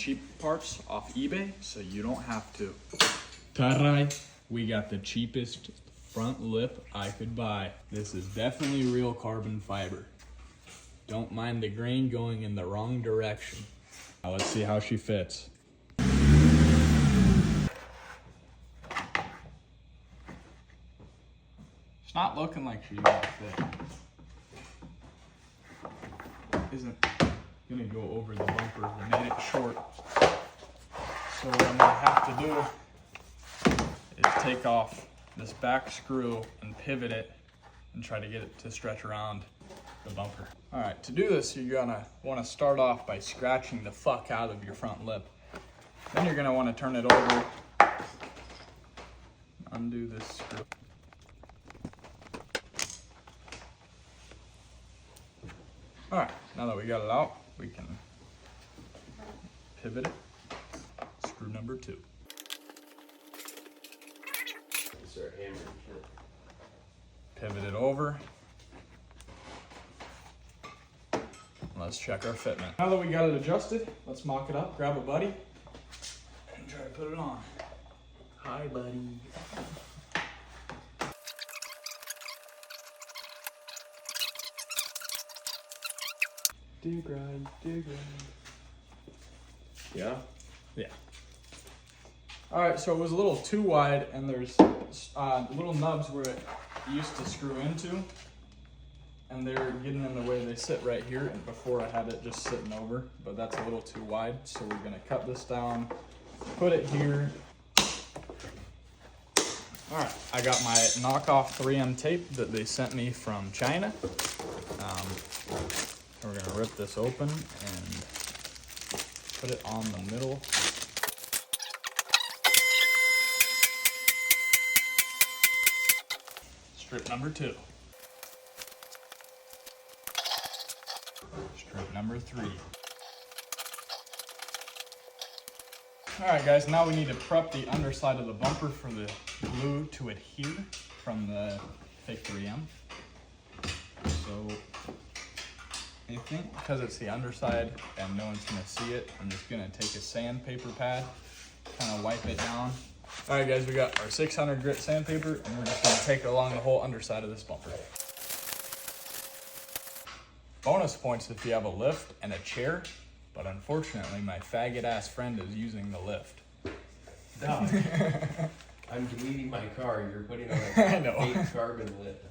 cheap parts off eBay, so you don't have to. Ta-da! We got the cheapest front lip I could buy. This is definitely real carbon fiber. Don't mind the grain going in the wrong direction. Now let's see how she fits. It's not looking like she's gonna fit. Isn't gonna go over the bumper. We made it short. So what I'm gonna have to do is take off this back screw and pivot it and try to get it to stretch around the bumper. All right, to do this, you're gonna wanna start off by scratching the fuck out of your front lip. Then you're gonna wanna turn it over, undo this screw. All right, now that we got it out, we can pivot it, screw number 2. Pivot it over. Let's check our fitment. Now that we got it adjusted, let's mock it up, grab a buddy, and try to put it on. Hi, buddy. Dig right, dig right. Yeah? Yeah. All right, so it was a little too wide, and there's little nubs where it used to screw into, and they're getting in the way. They sit right here, and before I had it just sitting over, but that's a little too wide, so we're gonna cut this down, put it here. All right, I got my knockoff 3M tape that they sent me from China. We're gonna rip this open and put it on the middle. Strip number 2. Strip number 3. All right, guys, now we need to prep the underside of the bumper for the glue to adhere from the fake 3M. So I think because it's the underside and no one's gonna see it, I'm just gonna take a sandpaper pad, kind of wipe it down. All right, guys, we got our 600 grit sandpaper, and we're just gonna take it along the whole underside of this bumper. Bonus points if you have a lift and a chair, but unfortunately, my faggot ass friend is using the lift. No. I'm deleting my car. You're putting on I know. a fake carbon lip.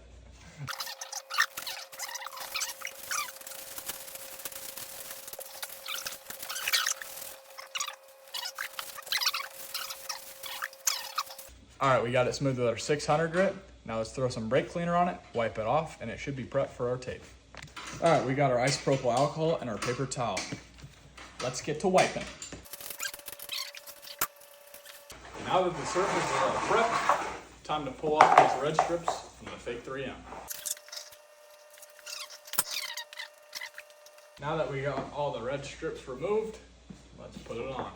All right, we got it smooth with our 600 grit. Now let's throw some brake cleaner on it, wipe it off, and it should be prepped for our tape. All right, we got our isopropyl alcohol and our paper towel. Let's get to wiping. Now that the surfaces are prepped, time to pull off these red strips from the fake 3M. Now that we got all the red strips removed, let's put it on.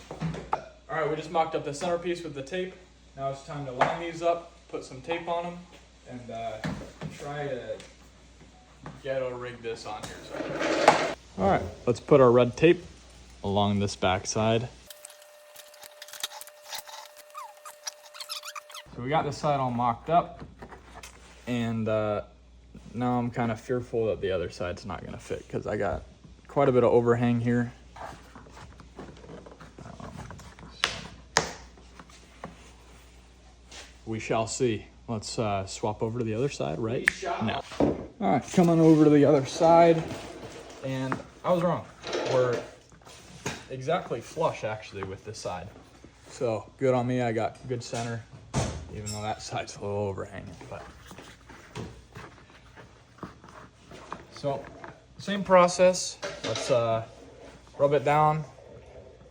All right, we just mocked up the centerpiece with the tape. Now it's time to line these up, put some tape on them, and try to ghetto rig this on here. All right, let's put our red tape along this back side. So we got this side all mocked up, and now I'm kind of fearful that the other side's not gonna fit because I got quite a bit of overhang here. We shall see. Let's swap over to the other side right now. All right, coming over to the other side, and I was wrong. We're exactly flush actually with this side. So good on me, I got good center, even though that side's a little overhanging. But so same process. Let's rub it down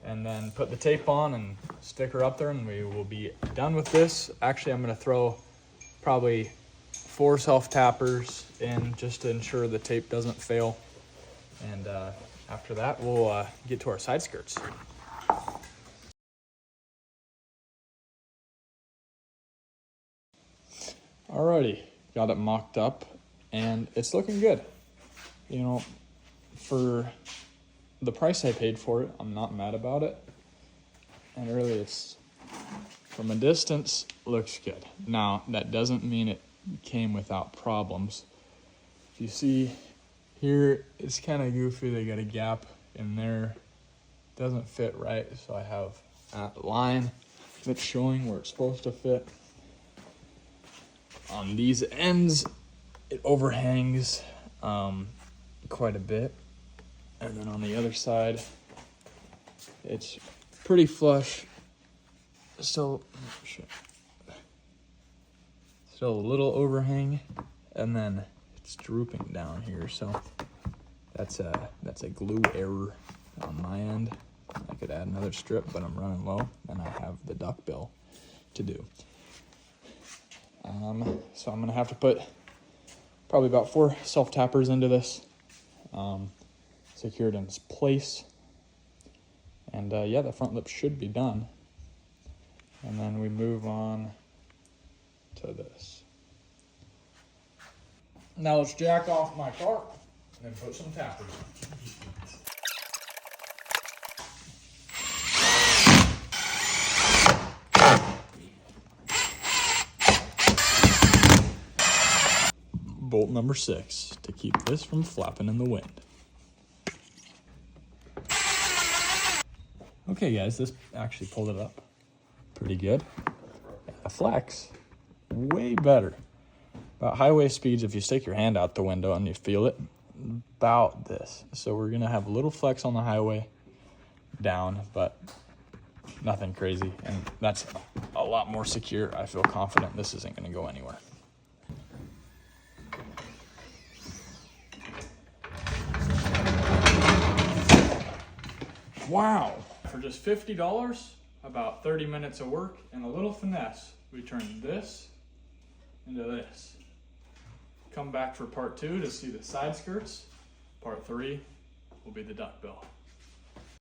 and then put the tape on and stick her up there, and we will be done with this. Actually, I'm gonna throw probably 4 self-tappers in just to ensure the tape doesn't fail. And after that, we'll get to our side skirts. Alrighty, got it mocked up and it's looking good. You know, for the price I paid for it, I'm not mad about it. And really, it's, from a distance, looks good. Now, that doesn't mean it came without problems. If you see here, it's kind of goofy. They got a gap in there. Doesn't fit right, so I have that line that's showing where it's supposed to fit. On these ends, it overhangs quite a bit. And then on the other side, it's pretty flush. Still a little overhang, and then it's drooping down here. So that's a glue error on my end. I could add another strip, but I'm running low, and I have the duckbill to do. So I'm gonna have to put probably about 4 self-tappers into this, secure it in its place. And yeah, the front lip should be done. And then we move on to this. Now let's jack off my car and then put some tappers in. Bolt number 6 to keep this from flapping in the wind. Okay guys, this actually pulled it up pretty good. The flex, way better. About highway speeds, if you stick your hand out the window and you feel it, about this. So we're gonna have a little flex on the highway down, but nothing crazy. And that's a lot more secure. I feel confident this isn't gonna go anywhere. Wow, for just $50, about 30 minutes of work and a little finesse, we turn this into this. Come back for part 2 to see the side skirts. Part 3 will be the duckbill.